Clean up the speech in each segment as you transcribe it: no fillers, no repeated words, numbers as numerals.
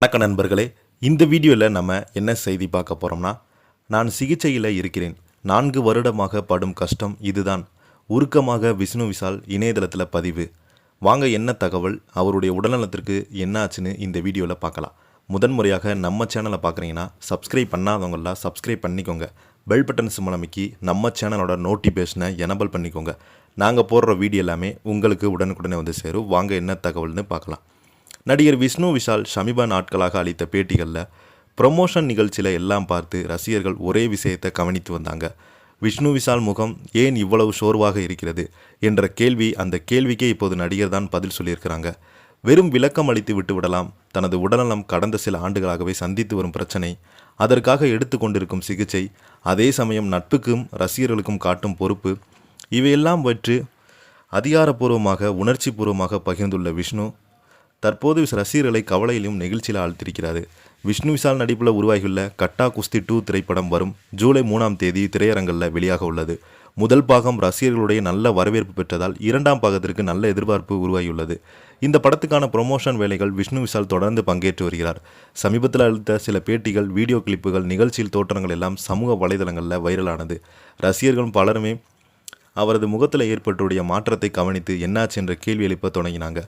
வணக்கம் நண்பர்களே, இந்த வீடியோவில் நம்ம என்ன செய்தி பார்க்க போகிறோம்னா, நான் சிகிச்சையில் இருக்கிறேன். 4 வருடமாக படும் கஷ்டம் இதுதான். உருக்கமாக விஷ்ணு விஷால் இணையதளத்தில் பதிவு. வாங்க என்ன தகவல், அவருடைய உடல்நலத்திற்கு என்ன ஆச்சுன்னு இந்த வீடியோவில் பார்க்கலாம். முதன்முறையாக நம்ம சேனலை பார்க்குறீங்கன்னா சப்ஸ்கிரைப் பண்ணாதவங்களாம் சப்ஸ்கிரைப் பண்ணிக்கோங்க. பெல் பட்டன் சிம்பல் அமைக்கி நம்ம சேனலோட நோட்டிஃபிகேஷனை எனபிள் பண்ணிக்கோங்க. நாங்கள் போடுற வீடியோ எல்லாமே உங்களுக்கு உடனுக்குடனே வந்து சேரும். வாங்க என்ன தகவல்னு பார்க்கலாம். நடிகர் விஷ்ணு விஷால் சமீப நாட்களாக அளித்த பேட்டிகளில் ப்ரொமோஷன் நிகழ்ச்சியில் எல்லாம் பார்த்து ரசிகர்கள் ஒரே விஷயத்தை கவனித்து வந்தாங்க. விஷ்ணு விஷால் முகம் ஏன் இவ்வளவு சோர்வாக இருக்கிறது என்ற கேள்வி, அந்த கேள்விக்கே இப்போது நடிகர் தான் பதில் சொல்லியிருக்கிறாங்க. வெறும் விளக்கம் அளித்து விட்டு விடலாம். தனது உடல்நலம் கடந்த சில ஆண்டுகளாகவே சந்தித்து வரும் பிரச்சனை, அதற்காக எடுத்து கொண்டிருக்கும் சிகிச்சை, அதே சமயம் நட்புக்கும் ரசிகர்களுக்கும் காட்டும் பொறுப்பு, இவையெல்லாம் பற்றி அதிகாரப்பூர்வமாக உணர்ச்சி பூர்வமாக பகிர்ந்துள்ள விஷ்ணு தற்போது ரசிகர்களை கவலையிலும் நெகிழ்ச்சியில் ஆழ்த்திருக்கிறார். விஷ்ணு விஷால் நடிப்பில் உருவாகியுள்ள கட்டா குஸ்தி 2 திரைப்படம் வரும் ஜூலை 3ஆம் தேதி திரையரங்கில் வெளியாக உள்ளது. முதல் பாகம் ரசிகர்களுடைய நல்ல வரவேற்பு பெற்றதால் 2ஆம் பாகத்திற்கு நல்ல எதிர்பார்ப்பு உருவாகியுள்ளது. இந்த படத்துக்கான ப்ரொமோஷன் வேலைகள் விஷ்ணு விஷால் தொடர்ந்து பங்கேற்று வருகிறார். சமீபத்தில் அளித்த சில பேட்டிகள், வீடியோ கிளிப்புகள், நிகழ்ச்சியில் தோற்றங்கள் எல்லாம் சமூக வலைதளங்களில் வைரலானது. ரசிகர்களும் பலருமே அவரது முகத்தில் ஏற்பட்டுடைய மாற்றத்தை கவனித்து என்னாச்சு என்ற கேள்வி எழுப்ப தொடங்கினாங்க.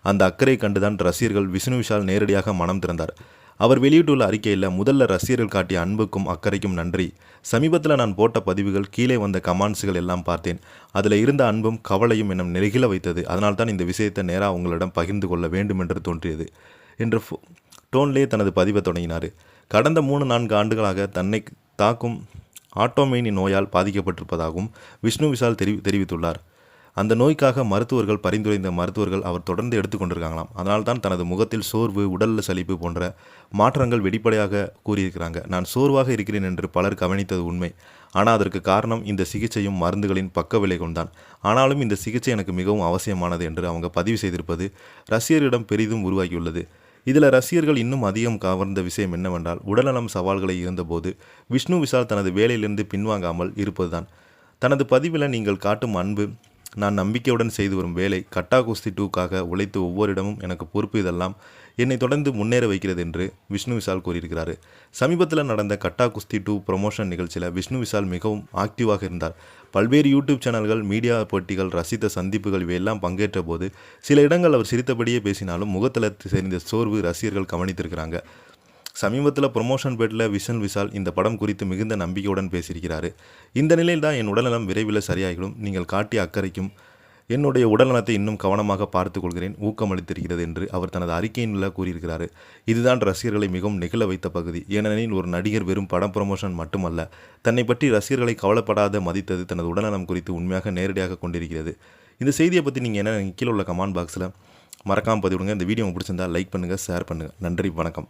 அந்த அக்கறை கண்டுதான் ரசிகர்கள் விஷ்ணு விஷால் நேரடியாக மனம் திறந்தார். அவர் வெளியிட்டுள்ள அறிக்கையில், முதல்ல ரசிகர்கள் காட்டிய அன்புக்கும் அக்கறைக்கும் நன்றி. சமீபத்தில் நான் போட்ட பதிவுகள், கீழே வந்த கமெண்ட்ஸுகள் எல்லாம் பார்த்தேன். அதில் இருந்த அன்பும் கவலையும் என்னை நெகிழ வைத்தது. அதனால்தான் இந்த விஷயத்தை நேராக உங்களிடம் பகிர்ந்து கொள்ள வேண்டும் என்று தோன்றியது என்று டோன்லே தனது பதிவை தொடங்கினார். கடந்த 3-4 ஆண்டுகளாக தன்னை தாக்கும் ஆட்டோமெயின் நோயால் பாதிக்கப்பட்டிருப்பதாகவும் விஷ்ணு விஷால் தெரிவித்துள்ளார். அந்த நோய்க்காக மருத்துவர்கள் பரிந்துரைந்த மருத்துவர்கள் அவர் தொடர்ந்து எடுத்துக்கொண்டிருக்காங்களாம். அதனால்தான் தனது முகத்தில் சோர்வு, உடல் சலிப்பு போன்ற மாற்றங்கள் வெளிப்படையாக கூறியிருக்கிறாங்க. நான் சோர்வாக இருக்கிறேன் என்று பலர் கவனித்தது உண்மை. ஆனால் அதற்கு காரணம் இந்த சிகிச்சையும் மருந்துகளின் பக்க விளைவும் தான். ஆனாலும் இந்த சிகிச்சை எனக்கு மிகவும் அவசியமானது என்று அவங்க பதிவு செய்திருப்பது ரசிகர்களிடம் பெரிதும் உருவாகியுள்ளது. இதில் ரசிகர்கள் இன்னும் அதிகம் கவர்ந்த விஷயம் என்னவென்றால், உடல்நலம் சவால்களை இருந்தபோது விஷ்ணு விஷால் தனது வேலையிலிருந்து பின்வாங்காமல் இருப்பதுதான். தனது பதிவில், நீங்கள் காட்டும் அன்பு, நான் நம்பிக்கையுடன் செய்து வரும் வேலை, கட்டா குஸ்தி 2க்காக உழைத்து ஒவ்வொரு இடமும் எனக்கு பொறுப்பு, இதெல்லாம் என்னை தொடர்ந்து முன்னேற வைக்கிறது என்று விஷ்ணு விஷால் கூறியிருக்கிறார். சமீபத்தில் நடந்த கட்டா குஸ்தி 2 ப்ரொமோஷன் நிகழ்ச்சியில் விஷ்ணு விஷால் மிகவும் ஆக்டிவாக இருந்தார். பல்வேறு யூடியூப் சேனல்கள், மீடியா போட்டிகள், ரசித்த சந்திப்புகள் இவையெல்லாம் பங்கேற்ற போது சில இடங்கள் அவர் சிரித்தபடியே பேசினாலும் முகத்தில் தெரிந்த சோர்வு ரசிகர்கள் கவனித்திருக்கிறாங்க. சமீபத்தில் ப்ரொமோஷன் பேட்டில் விஷ்ணு விஷால் இந்த படம் குறித்து மிகுந்த நம்பிக்கையுடன் பேசியிருக்கிறார். இந்த நிலையில் தான் என் உடல்நலம் விரைவில் சரியாகிடும். நீங்கள் காட்டிய அக்கறைக்கும் என்னுடைய உடல்நலத்தை இன்னும் கவனமாக பார்த்துக் கொள்கிறேன், ஊக்கமளித்திருக்கிறது என்று அவர் தனது அறிக்கையில் கூறியிருக்கிறார். இதுதான் ரசிகர்களை மிகவும் நெகிழ வைத்த பகுதி. ஏனெனில் ஒரு நடிகர் வெறும் படம் ப்ரொமோஷன் மட்டுமல்ல, தன்னை பற்றி ரசிகர்களை கவலைப்படாத மதித்தது தனது உடல்நலம் குறித்து உண்மையாக நேரடியாக கொண்டிருக்கிறது. இந்த செய்தியை பற்றி நீங்கள் என்ன கீழே உள்ள கமெண்ட் பாக்ஸில் மறக்காமல் பதிவிடுங்க. இந்த வீடியோ பிடிச்சிருந்தால் லைக் பண்ணுங்கள், ஷேர் பண்ணுங்கள். நன்றி, வணக்கம்.